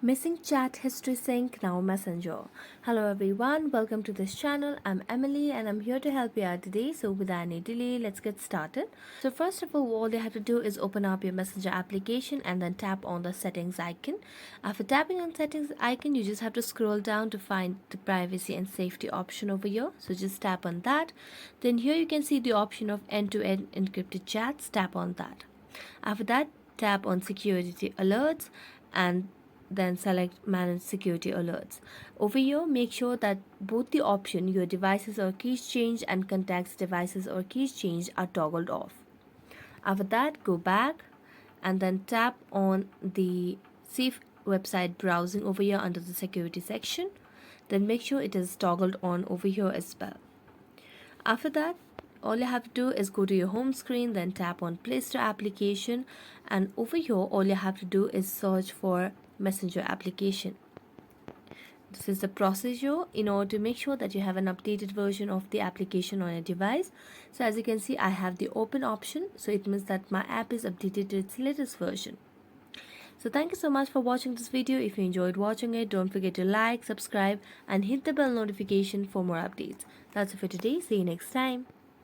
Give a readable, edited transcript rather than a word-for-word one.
Missing chat history sync now Messenger. Hello everyone, welcome to this channel. I'm Emily and I'm here to help you out today. So without any delay, let's get started. So first of all you have to do is open up your Messenger application and then tap on the settings icon. After tapping on settings icon, you just have to scroll down to find the privacy and safety option over here. So just tap on that. Then here you can see the option of end-to-end encrypted chats. Tap on that. After that, tap on security alerts and then select manage security alerts. Over here, make sure that both the option your devices or keys changed and contacts devices or keys changed are toggled off. After that, go back and then tap on the safe website browsing over here under the security section. Then make sure it is toggled on over here as well. After that, all you have to do is go to your home screen, then tap on Play Store application, and over here all you have to do is search for Messenger application. This is the procedure in order to make sure that you have an updated version of the application on your device. So as you can see, I have the open option, so it means that my app is updated to its latest version. So thank you so much for watching this video. If you enjoyed watching it, don't forget to like, subscribe and hit the bell notification for more updates. That's it for today. See you next time.